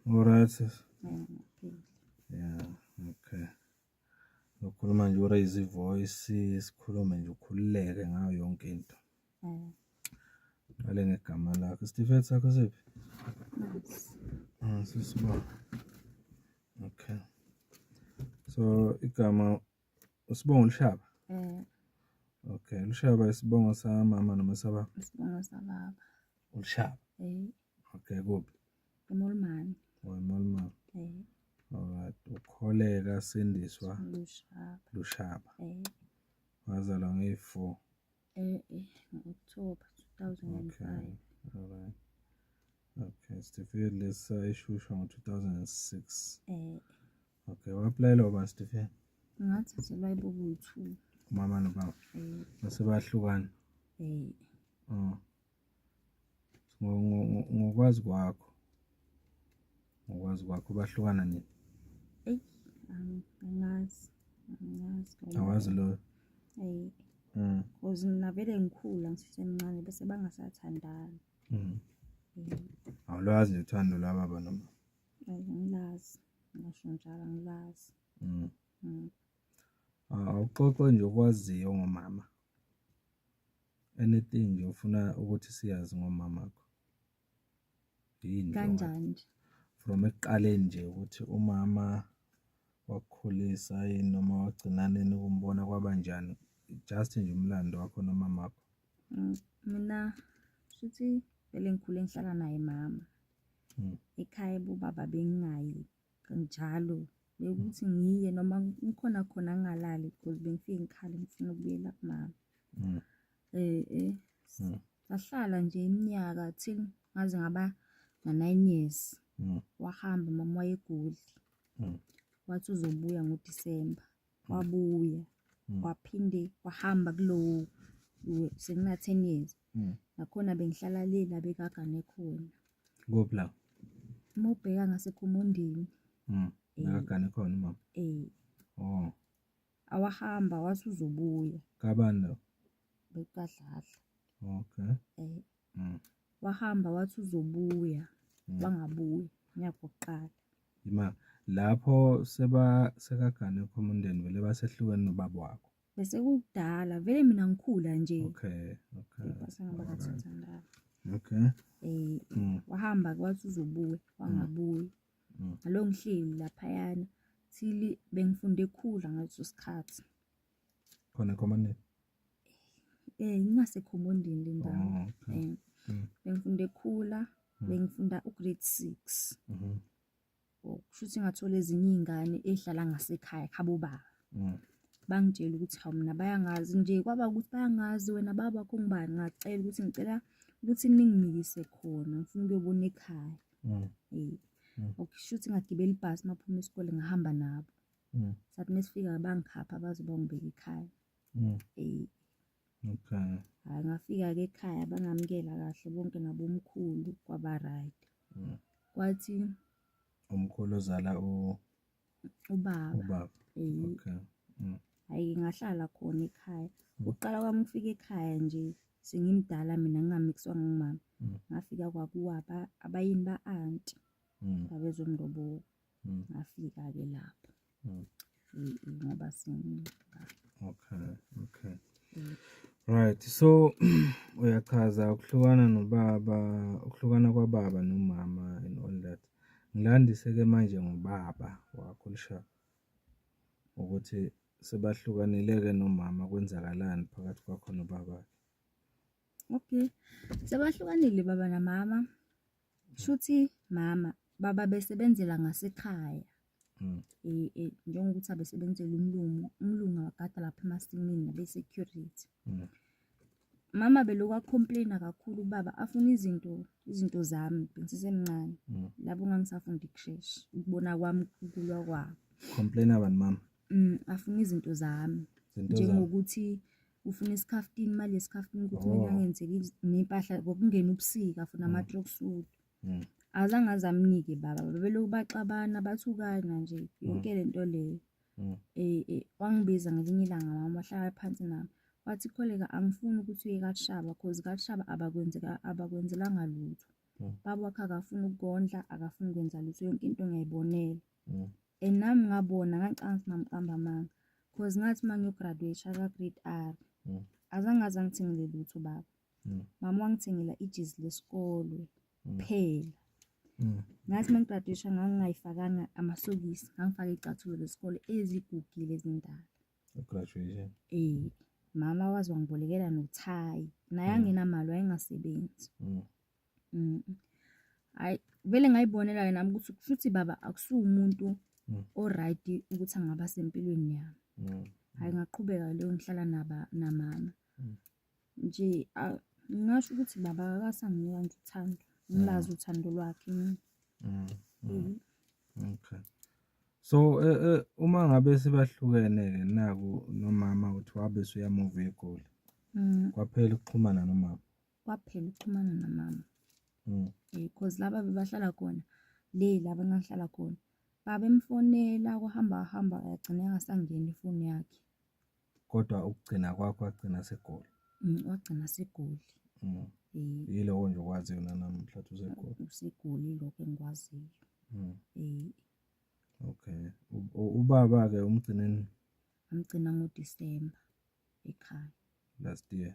Alright. Ngiyaphila. Yeah, okay. Ukhuluma nje uraise ivoice, sikhulume nje ukhululeke ngayo yonke into. Ngale ngegama lakho. Isitifiketi sakho siphi? Nice. Sisibona. Okay. So igama usibongo Lushaba? Okay, Lushaba isibongo samama noma sababa? Isibongo sababa. uLushaba. Okay, kuphi? eMolmane. Emolmane. Alright, ukholeka Sindiswa Lushaba. Wazalwa nge-4 October 2005. Okay. Alright. Okay, isitifiketi lesi ishushwa ngo-2006. Okay, wa-aplayela ubani isitifiketi? Ngathathelwa iBubu2. Umama nobaba? Base bahlukana? Ngokwazi kwakho bahlukana nini? Angazi. Awazi lo? Cause navele ngikhula ngisemncane bese bangasathandani. Awulazi nje uthando lwababa noma? Angilazi. Ngisho njalo angilazi. Awuxoxe nje okwaziyo ngomama. Anything nje ufuna ukuthi siyazi ngomamakho. Yini Kanjani nje? From ekuqaleni nje ukuthi umama wakukhulisa yini noma wagcina nini ukumbona kwabanjani, just nje umlando wakho nomamakho. Mina futhi vele ngikhule ngihlala naye mama. Ekhaya bobaba bengingayi kanjalo. Bekuthi ngiye noma ngikhona khona ngalali because bengifike ngikhale ngifuna ukubuyela kumama. Sahlala nje iminyaka till ngaze ngaba na9 years. Wahamba mama wayegoli. Wathi uzobuya ngoDisemba. Wabuya. Waphinde wahamba kulo sekuna 10 years. Nakhona bengihlala lela bekagane khona. Kuphi la? Mobheka ngaseKhomondeni. Bekagane khona mama? Awahamba wathi uzobuya. Kabani lo? BekaDladla. Okay. Wahamba wathi uzobuya. Bangabuyi nyaka oqala. Ima lapho sekagane eKhomondeni vele basehlukene nobaba wakho. Bese kudala vele mina ngikhula nje. Okay. Basangaba kathathandana. Okay. Wahamba kwathi uzobuya wangabuyi. Alo ngihleli laphayana till bengifunde ekhula ngaleso sikhathi. Khona eKhomondeni? NgingaseKhomondeni le ndawo. Bengifunde ekhula, bengifunda ugrade 6. Kushuthi ngathola ezinye izingane ezihlala ngasekhaya khabo baba. Bangitshela ukuthi hawu mina bayangazi nje kwaba ukuthi bayangazi wena baba wakho ngubani, ngacela ukuthi ngicela ukuthi ningimikise khona ngifuna ukuyobona ekhaya. Okushuthi ngagibela ibhasi maphuma esikole ngahamba nabo. Sathi mesifika bangikhapha baze bangibeka ekhaya. Okay. Hayi ngafika ke ekhaya bangamkela kahle bonke nabomkhulu kwaba right. Kwathi umkhulu ozala ubaba. Okay. Hayi ngahlala khona ekhaya. Uqala kwami ukufika ekhaya nje sengimdala mina ngingamixwanga ngumama. Ngafika kwakuwaba abayini ba-aunt. Babezomndobo. Ngafika ke lapho. Ngoba Okay. Right. So uyachaza ukuhlukana nobaba, ukuhlukana kwababa nomama and all that. Ngilandise ke manje ngobaba wakho Lushaba. Ukuthi sebahlukanile nomama kwenzakalani phakathi kwakho nobaba? Okay. Sebahlukanile baba namama. Shuthi baba besebenzela ngasekhaya. Njengokuthi abesebenzela umlungu wakade lapha emasimini nabe-security. Mama beloku acomplaina kakhulu baba afuna izinto zami bengisemncane. Labo ngangisafunda icreche ukubona kwami ukulwa kwabo. Complaina bani mama? Afuna izinto zami. Njengokuthi ufuna iskhaftini mali esikhaftini ukuthi mina ngenzeke nempahla ngokungena ubusika afuna ama-tracksuit. Azange azamnike baba beloku baxabana bathukana nje yonke lento leyo. Wangibiza ngelinye ilanga mama wahlala phansi nami. Wathi kholeka angifuni ukuthi uye kaShaba because kaShaba abakwenzelanga lutho. baba wakhe akafuni ukondla, akafuni ukwenza lutho, yonke into ngiyayibonela. And nami ngabona ngacanga ukuthi mamqamba amanga because ngathi mangiyograduate ka-grade R azange angithengele lutho baba. Mama wangithengela ijezi lesikole kuphela. Ngathi mangigraduate ngangingayifakanga amasokisi, ngangifake icathulo lesikole ezigugile ezindala. Graduation. Mama wazi wangibolekela nothayi, naye angenamali wayengasebenzi. Hayi vele ngayibonela nami ukuthi kushuthi baba akusumuntu oright ukuthi angaba sempilweni yami. Hayi ngaqhubeka leyo ngihlala namama. Nje ngingasho ukuthi baba akasanginika nje uthando, ngilazi uthando lwakhe. Okay. So uma ngabe sibahlukene naku nomama uthi wabe usuyamove eGoli. Kwaphela ukuxhumana nomama. Kwaphela ukuxhumana namama. Because laba bebahlala khona laba engahlala khona babemfonela kuhamba yagcina engasangeni ifoni yakhe. Kodwa ukugcina kwakho wagcina seGoli. Wagcina seGoli. Yiloko nje okwaziyo namhla useGoli. UseGoli lokho engikwaziyo. Okay. Ubaba ke umgcineni? Amgcina ngoDisemba ekhaya. Last year.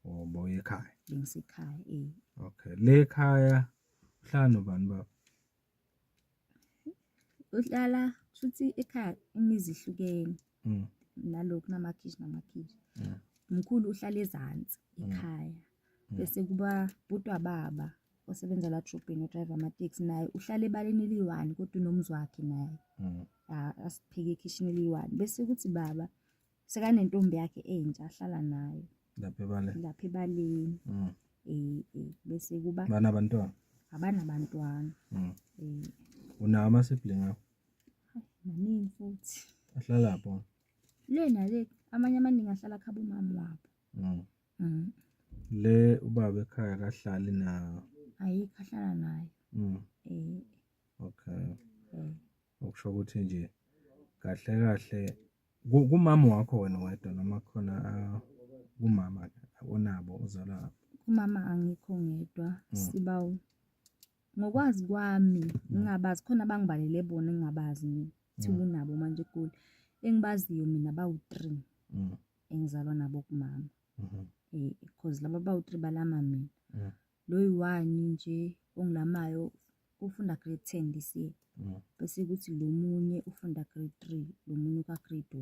Boy ekhaya. Bengisekhaya. Okay. Le ekhaya uhlala nobani baba? Uhlala shuthi ekhaya imizi ihlukene. Nalokhu namakhishi. Mkhulu uhlala ezansi ekhaya. Bese kuba butwa baba osebenza la Trubeni driver ama-taxi naye uhlala ebaleni eliyi-1 kodwa unomzi wakhe naye. Asipheke ekhishini eliyi-1. Bese kuthi baba sekanentombi yakhe entsha ahlala nayo. Lapha ebaleni. Bese kuba banabantwana? Abanabantwana. Unawo ama-sibling akho? Maningi futhi. Ahlala lapho? Le amanye amaningi ahlala khaba umama wabo. Le ubaba ekhaya kahlali nawo? Ayikho ahlala nayo. Okay. Okusho ukuthi nje kahle kumama wakho wena wedwa noma khona kumama onabo uzalwa? Umama angikho ngedwa. Sibawu ngokwazi kwami ngingabazi khona bangibalele bona engingabazi ukuthi unabo manje eGoli. Engibaziyo mina bawu-3 engizalwa nabo kumama. Because laba bawu-3 balama mina. Lo yi-1 nje ongilamayo ufunda grade 10 this year. Bese kuthi lo munye ufunda grade 3, lo munye ka grade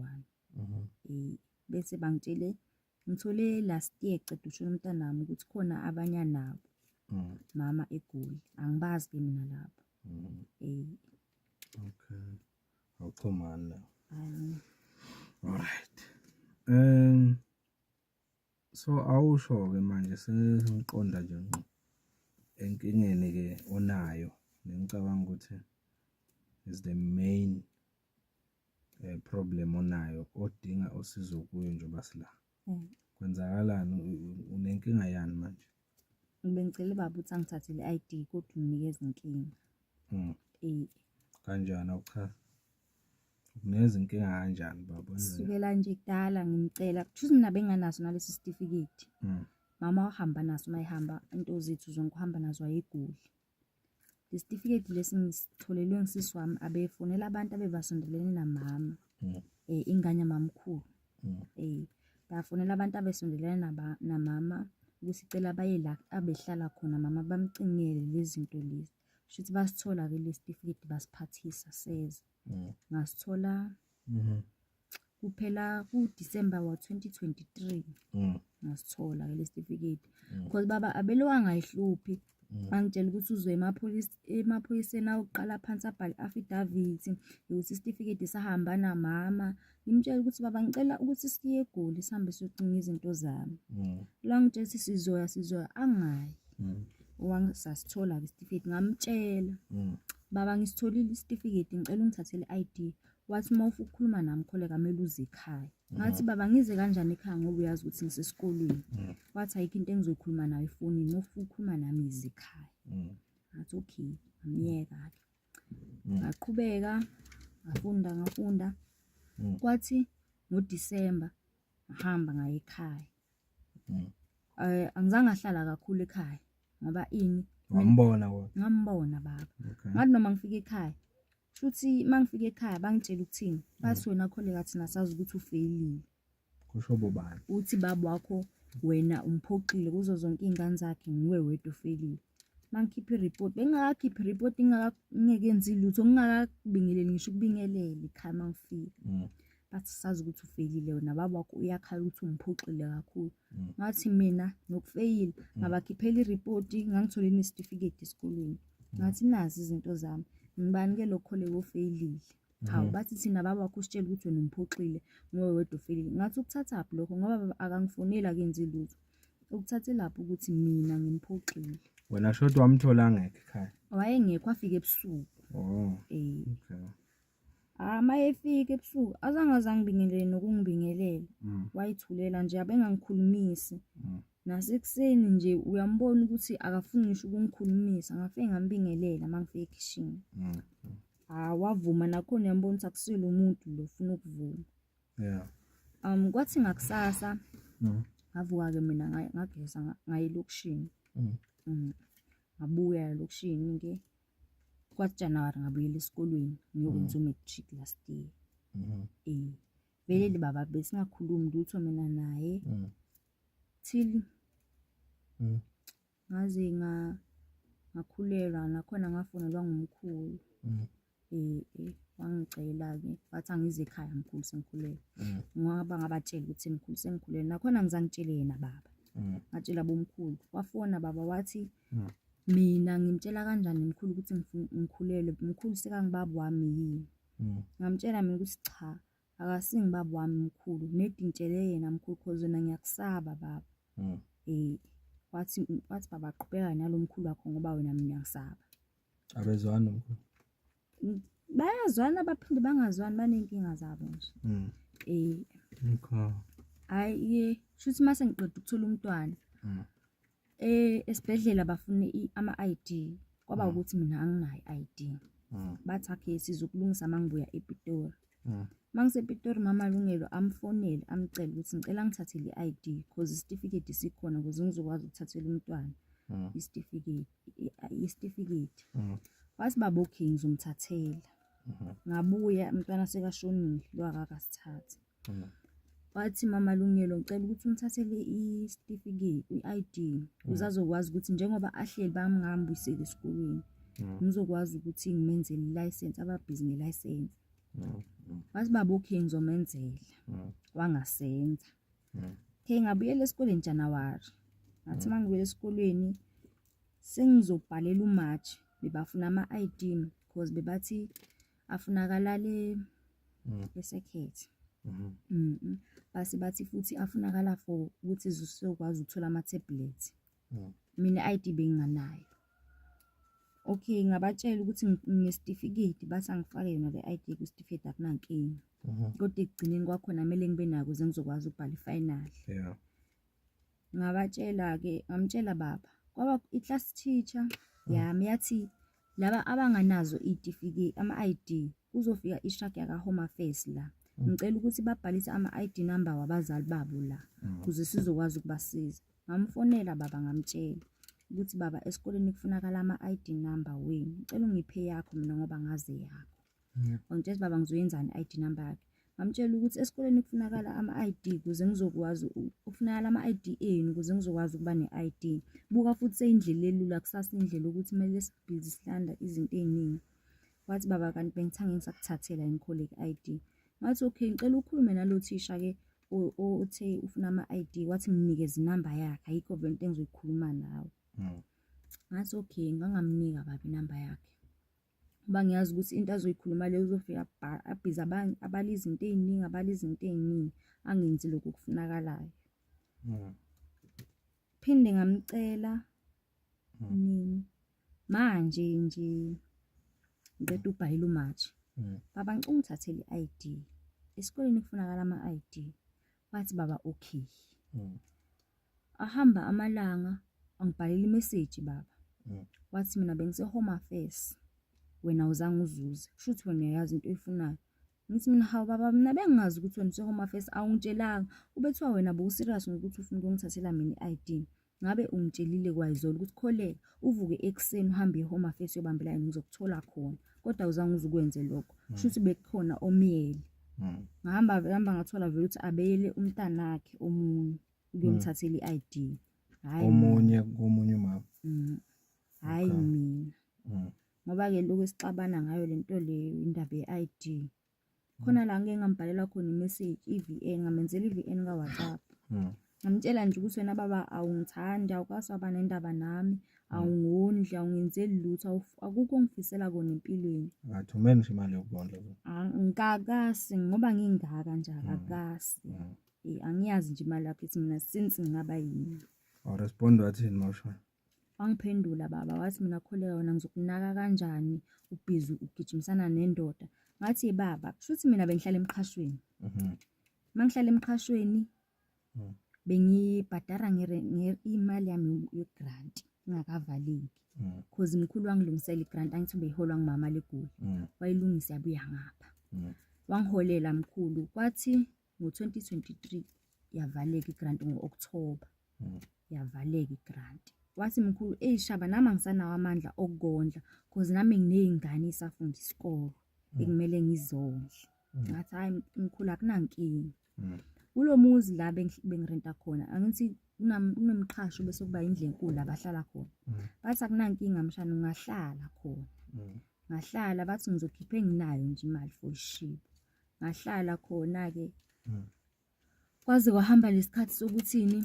1. Bese bangitshele ngithole last year ceda ushona umntanami ukuthi khona abanye nabo mama eGoli. Angibazi ke mina lapho. Okay. Awuxhumani la. Alright. So awusho ke manje sengiqonda nje ngqo enkingeni ke onayo ngicabanga ukuthi is the main problem onayo odinga usizo kuyo nje basila. Kwenzakalani unenkinga yani manje? Bengicela baba uthi angithathele i-ID kodwa unginikeza inkinga. Kanjani awuchaza? Ukuneza inkinga kanjani baba? Sukela nje kudala ngimcela kuthi mina benganaso nalesi certificate. Mama wahamba naso mayihamba into zethu zonke uhamba nazo ayeGoli. Le certificate lesi ngisitholelwe ngisisi wami abefonela abantu abebasondelene namama. Ingane mamkhulu. Bafonela abantu abesondelene namama ukusicela baye la abehlala khona mama bamcingele lezi zinto lezi. Shuthi basithola ke le certificate basiphathisa seza. Ngasithola kuphela kuDisemba wa 2023. Ngasithola ke le certificate. Because baba abelowanga ihluphi. Bangitshela ukuthi uzwe emaphoyiseni awuqala phansi abhale affidavit ukuthi certificate sahamba namama. Ngimtshela ukuthi baba ngicela ukuthi siye eGoli sihambe siyocinga izinto zami. La ngitshela ukuthi sizoya angayi. Wangisasithola ke certificate ngamtshela. Baba ngisitholile certificate ngicela ungithathele i-ID. Wathi mawufuna ukukhuluma nami kholeka kumele uze ekhaya. Ngathi baba ngize kanjani ekhaya ngoba uyazi ukuthi ngisesikolweni. Wathi ayikho into engizokhuluma nayo efonini mawufuna ukukhuluma nami ize ekhaya. Ngathi okay amiyeka ke. Ngaqhubeka ngafunda. Kwathi ngoDisemba ngahamba ngaye ekhaya. Angizange ahlala kakhulu ekhaya. ngoba ini wambona kodwa ngambona baba. okay Ngathi noma ngifika ekhaya shuthi mangifika ekhaya bangitshela ukuthini bathi wena kholeka thina sazi ukuthi ufailile. kusho bobani Uthi baba wakho wena umphoqile kuzo zonke izingane zakhe ngiwe wedwa ufailile. Mangikhipha ireport bengakakhipha ireport ngingekenzi lutho ngingakabingeleli ngisho ukubingelela ekhaya mangifika. Bathi sazi ukuthi ufailile wena baba wakho uyakhala ukuthi umphoqile kakhulu. Ngathi mina nokufeyila ngabakhiphela ireport ngangithola nesitifiketi esikoleni. Ngathi nazi izinto zami ngibani ke lokholeka ufeyilile. Hawu bathi thina baba wakho usitshela ukuthi wena umphoqile ngowe wedwa ufeyilile. Ngathi ukuthatha phi lokho ngoba akangifonela kenzi lutho. Ukuthathe lapho ukuthi mina ngimphoqile. wena shodwa wamthola ngeke ekhaya Wayengekho afike ebusuku. okay Mayefika ebusuku azange ngibingelele nokungibingelela. Wayithulela nje abengangikhulumisi. Nasekuseni nje uyambona ukuthi akafuni ngisho ukungikhulumisa ngafike ngambingelela mangifika ekitchen. Wavuma nakhona uyambona ukuthi akusilo umuntu lo ufuna ukuvuma. Kwathi ngakusasa ngavuka ke mina ngageza ngaye elokishini. Ngabuya elokishini ke kwathi January ngabuyela esikolweni ngiyokwenza umatric last year. Vele baba besingakhulumi lutho mina naye till ngaze ngakhulelwa nakhona ngafonelwa ngumkhulu. Wangicela ke wathi angize ekhaya mkhulu sengikhulelwe. Ngoba ngabatshela ukuthi mkhulu sengikhulelwe nakhona ngizangitshele yena baba. Ngatshela bomkhulu wafona baba wathi mina ngimtshela kanjani mkhulu ukuthi ngikhulelwe mkhulu sekangibaba wami yini. Ngamtshela mina ukuthi cha akasingibaba wami mkhulu nedi ngitshele yena mkhulu because wena ngiyakusaba baba. Wathi baba qhubeka nalomkhulu wakho ngoba wena mina ngisaba. abezwana mkhulu Bayazwana baphinde bangazwani banenkinga zabo nje. okay Hayi shuthi mase ngiqeda ukuthola umntwana esibhedlela bafune ama-ID kwaba ukuthi mina anginayo ID. Bathi akhe sizokulungisa mangibuya ePitori. MangisePitori mama Lungelo amfonela amcela ukuthi ngicela ngithathele i-ID because isitifiketi sikhona ukuze ngizokwazi ukuthathela umntwana isitifiketi. Wathi baba okay ngizomthathela. Ngabuya umntwana sekashonile lo akakasithatha. Wathi mama Lungelo ngicela ukuthi umthathele isitifiketi i-ID uzazokwazi ukuthi njengoba ahleli bamngambuyisela esikolweni ngizokwazi ukuthi ngimenzele i-license ababhizi nge-license. Wathi baba okay ngizomenzela. Wangasenza. Ngabuyela esikoleni January. Ngathi mangibuyela esikolweni sengizobhalela uMarch bebafuna ama-ID because bebathi afunakala le secret. Base bathi futhi afunakala for ukuthi sizokwazi ukuthola ama-tablets. Mina i-ID benginganayo. Okay ngabatshela ukuthi nginesitifiketi bathi angifake yona le ID kusitifiketi akunankinga. Kodwa ekugcineni kwakhona kumele ngibe nako ukuze ngizokwazi ukubhala i-final. Ngabatshela ke ngamtshela baba kwaba i-class teacher yami yathi laba abanganazo itifiketi ama-ID kuzofika i-truck yaka Home Affairs la. Ngicela ukuthi babhalise ama-ID number wabazali babo la ukuze sizokwazi ukubasiza. Ngamfonela baba ngamtshela ukuthi baba esikoleni kufunakala ama-ID number wenu. Ngicela ungiphe yakho mina ngoba ngaze yakho. Ngitshela baba ngizoyenzani i-ID number yakhe. Ngamtshela ukuthi esikoleni kufunakala ama-ID ukuze ngizokwazi ukufunakala ama-ID enu ukuze ngizokwazi ukuba ne-ID. Buka futhi seyindlela elula kusasa indlela ukuthi kumele sibhizi silanda izinto eziningi. Wathi baba kanti bengithanga ngisakuthathela ngikholeka i-ID. Ngathi okay ngicela ukhulume nalo thisha ke othe ufuna ama-ID wathi nginikeze inamba yakhe ayikho vele into engizoyikhuluma nawe. Ngathi okay ngangamnika baba inamba yakhe. Ngoba ngiyazi ukuthi into azoyikhuluma leyo uzofika abhiza abaliza izinto eziningi angenzi lokho kufunakalayo. Phinde ngamcela manje nje ngicela ubhayile uMarch. Baba ngicela ungithathele i-ID. Esikoleni kufunakala ama-ID. Wathi baba okay. Ahamba amalanga angibhalela imessage baba. Wathi mina bengise Home Affairs. Wena uzange uzuze. Kushuthi wena uyayazi into oyifunayo. Ngithi mina hawu baba mina bengingazi ukuthi wena use Home Affairs awungitshelanga. Ubethiwa wena bowuserious ngokuthi ufuna ukungithathela mina i-ID. ngabe ungitshelile kwayizolo ukuthi kholeka uvuke ekuseni uhambe home affairs uyobamba line ngizokuthola khona kodwa awuzange uzukwenze lokho kushuthi bekukhona omiyeli ngahamba ngathola vele ukuthi abeyele umntanakhe omunye ukuyomthathela i-ID hayi komunye umama hayi mina ngoba ke lokho esixabana ngayo lento leyo indaba ye-ID khona la ngeke ngambhalela khona i-message i-VN ngamenzela i-VN ka WhatsApp ngamtshela nje ukuthi wena baba awungithandi awukasaba nendaba nami awungondli awungenzeli lutho akukho ongifisela kona empilweni ngathumeni nje imali yokubondla ngikakasi ngoba ngingaka nje akakasi angiyazi nje imali yakhe ithi mina since ngingaba yini respond wathini mawusho wangiphendula baba wathi mina kholeka wena ngizokunaka kanjani ubhizi ugijimisana nendoda ngathi baba kushuthi mina bengihlala emqhashweni mangihlala emqhashweni bengibhadara imali yami yegrant ingakavaleki cause mkhulu wangilungisela igrant angithi beyiholwa ngumama leGoli wayilungisa yabuya ngapha wangiholela mkhulu kwathi ngo2023 yavaleka igrant ngoOctober yavaleka igrant wathi mkhulu shaba nami ngisanawo amandla okukondla cause nami nginezingane isafunda isikole ekumele ngizondle ngathi hayi mkhulu akunankingi kulo muzi la bengirenta khona angithi kunomqhasho bese kuba indlu enkulu abahlala khona bathi akunankinga mshana ungahlala khona ngahlala bathi ngizokhipha enginayo nje imali for ishibo ngahlala khona ke kwaze kwahamba lesikhathi sokuthini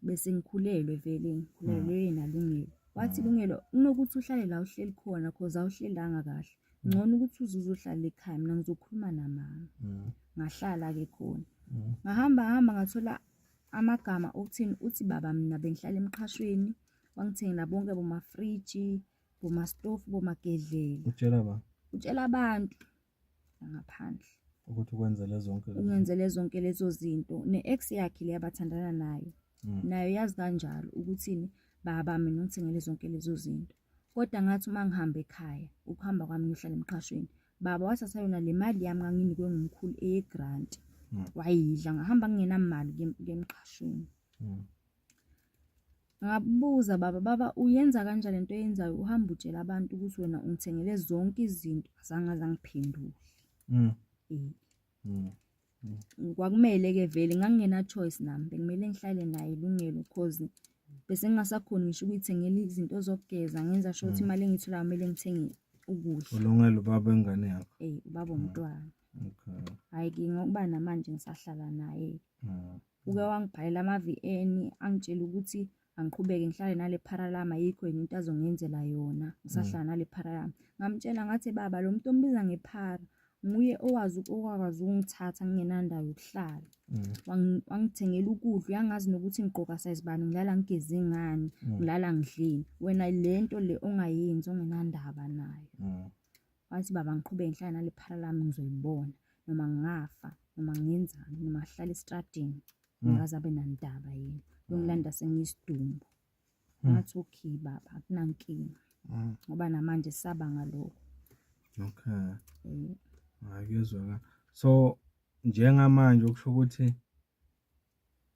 bese ngikhulelwe vele ngikhulelwe nalungelo wathi lungelo unokuthi uhlale la uhleli khona cause awuhlelanga kahle ngcono ukuthi uzuzohlala ekhaya mina ngizokhuluma namama ngahlala ke khona ngahamba ngathola amagama okuthini uthi baba mina bengihlala emqhashweni wangithengela bonke boma fridge boma stove boma gedlela utshela abantu ngaphandle ukuthi ukwenzele zonke lezo zinto ne-ex yakhe le yabathandana nayo yazi kanjalo ukuthini baba mina ngithengele zonke lezo zinto kodwa ngathi uma ngihamba ekhaya ukuhamba kwami ngihlala emqhashweni baba wathatha yona le mali yami nganginikwe ngumkhulu egrant wayidla ngahamba ngingenamali kemqhashweni ngabuza baba uyenza kanjani lento yenzayo uhamba utshela abantu ukuthi wena ungithengele zonke izinto azangiphendule kwakumele ke vele ngangena choice nami bekumele ngihlale naye ilungelo cause bese ngingasakhoni ngisho ukuyithengela izinto zokugeza ngenza sure ukuthi imali engitholayo kumele ngithenge ukudla ulungelo baba engane yakho ubaba umntwana hayi ke ngokuba namanje ngisahlala naye uke wangibhalela ama-VN angitshela ukuthi angiqhubeke ngihlale nale Paralama yikho yini into azongenzela yona ngisahlala nale Paralama ngamtshela ngathi baba lo muntu ombiza ngePara nguye okwazi ukungithatha ngingenandawo yokuhlala wangithengela ukudla uyangazi nokuthi ngigqoka size bani ngilala ngigeze ngani ngilala ngidlini wena lento le ongayenzi ongenandaba nayo wathi baba ngiqhubeke ngihlala nale Paralama ngizoyibona noma ngingafa noma ngenzani noma ngihlala estradini ngaze abe nandaba yini ngilanda sengiyisidumbu ngathi okay baba akunankinga ngoba namanje sisaba ngalokho akuyezwaka so njengamanje ukusho ukuthi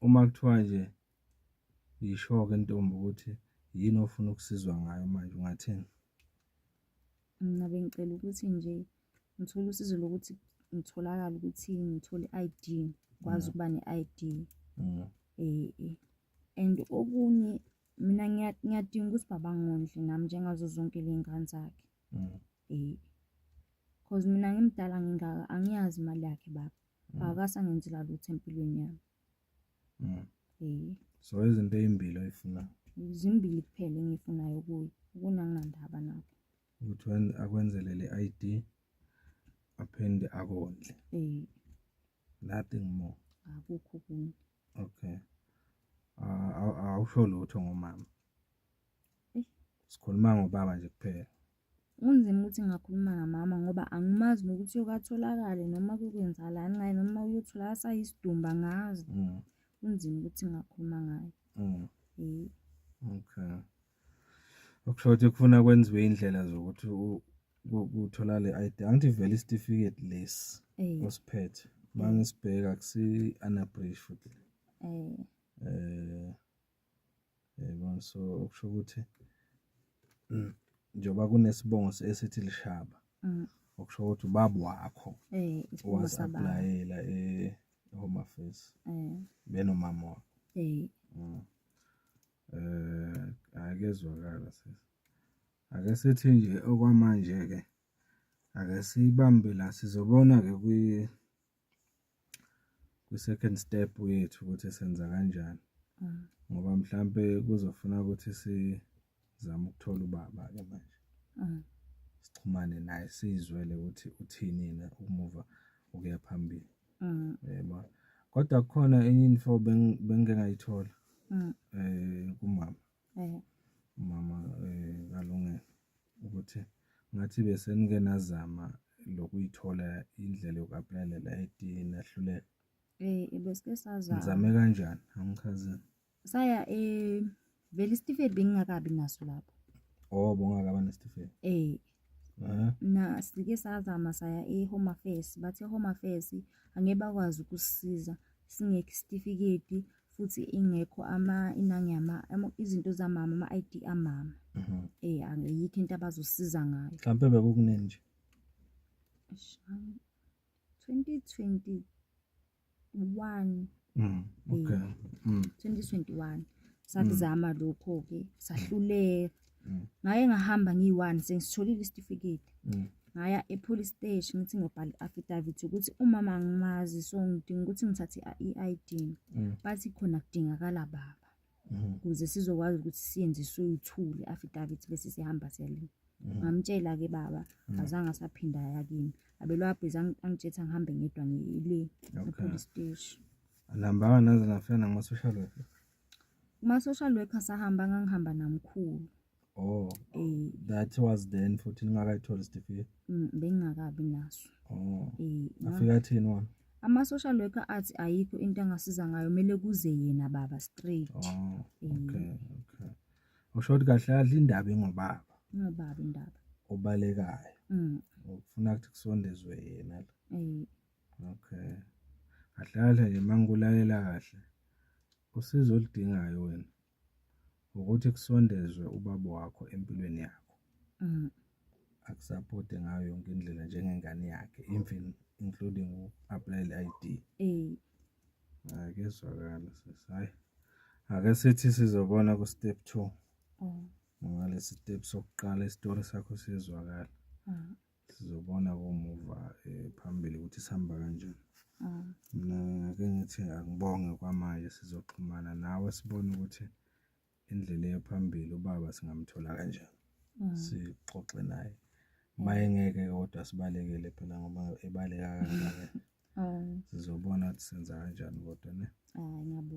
uma kuthiwa nje yisho ke ntombi ukuthi yini ofuna ukusizwa ngayo manje ungathini mina bengicela ukuthi nje ngithole usizo lokuthi ngitholakala ukuthi ngithole i-ID kwazi ukuba ne-ID and okunye mina ngiyadinga ukuthi baba ngondle nami njengazo zonke lezingane zakhe cause mina ngimdala ngingaka angiyazi imali yakhe baba akasangenzela lutho empilweni yami so izinto ezimbili oyifuna zimbili kuphela engifunayo kuyo kunanginandaba nakho ukuthi akwenzele le ID aphinde akondle nothing more akukho kunye okay awusho lutho ngomama sikhuluma ngobaba nje kuphela unzima ukuthi ngakhuluma ngamama ngoba angimazi nokuthi uyokatholakala noma kukwenzalani ngaye noma uyothola asayisidumba ngazi unzima ukuthi ngakhuluma ngayo okay okusho ukuthi kufuna kwenziwe indlela zokuthi ukuthola le ID angithi vele isitifiketi lesi osiphethe mangisibheka kusi unabridged futhi yebo. So okusho ukuthi njengoba kunesibongo esithi Lishaba, okusho ukuthi ubaba wakho isibongo sababa. was-aplayela e-Home Affairs benomama wakho. Akezwakala sisi. Ake sithi nje okwamanje-ke ake siyibambe la, sizobona-ke kwi-second step yethu ukuthi senza kanjani, ngoba mhlampe kuzofuna ukuthi sizame ukuthola ubaba-ke manje, sixhumane naye sizwele ukuthi uthini na ukumuva ukuya phambili. Yebo, kodwa kukhona enye info bengike ngayithola kumama kaLungelo ukuthi ngathi bese nike nazama lokuyithola indlela yoku-aplayela le ID nahluleka. Besike sazama. Nizame kanjani? Angichazeli. Saya vele isitifiketi bengingakabi naso lapho. Bongakaba nesitifiketi. Na sike sazama saya e-Home Affairs, bathi e-Home Affairs angeke bakwazi ukusisiza singekho isitifiketi futhi ingekho izinto zamama, ama-ID amama. Angeyikho into abazosisiza ngayo. Mhlampe bekukunini nje? 2021. Okay. 2021 sakuzama lokho-ke sahluleka. Ngaye ngahamba ngiyi-1 sengisitholile isitifiketi. Ngaya e-police station ngithi ngiyobhala i-affidavit ukuthi umama angimazi, so ngidinga ukuthi ngithathe i-ID. Bathi khona kudingakala baba ukuze sizokwazi ukuthi siyenze soyithule i-affidavit bese sihamba siyalini. Ngamtshela-ke baba azange asaphinda yakini. Abelwabhiza angitshetha ngihambe ngedwa ngile e-police station. Nahambanga naze nafika nama-social worker? Kuma-social worker ngangihamba namkhulu. That was then futhi ningakayitholi isitifiketi? Bengingakabi naso. Afika athini wona? Ama-social worker athi ayikho into angasiza ngayo, kumele kuze yena baba straight. Okay. Usho ukuthi kahle kahle indaba ingobaba? Ingobaba indaba. Obalekayo? Ufuna ukuthi kusondezwe yena la? Okay. Kahle kahle nje mangikulalela kahle, usizo oludingayo wena ukuthi kusondezwe ubaba wakho empilweni yakho. Akusaphote ngayo yonke indlela njengengane yakhe, even including uku-apply i-ID. Akezwakala sisi. Hayi, ake sithi sizobona ku-step 2. Ngalesi step sokuqala isitori sakho sizwakala. Sizobona komuva phambili ukuthi sihamba kanjani. Mina ake ngithi angibonge kwamanje, sizoxhumana nawe sibone ukuthi indlela ephambili ubaba singamthola kanjani. Sixoxe naye. Mayengeke kodwa sibalekele phela ngoba ebaleka kangaka. Sizobona ukuthi senza kanjani kodwa ne. Ngiyabonga.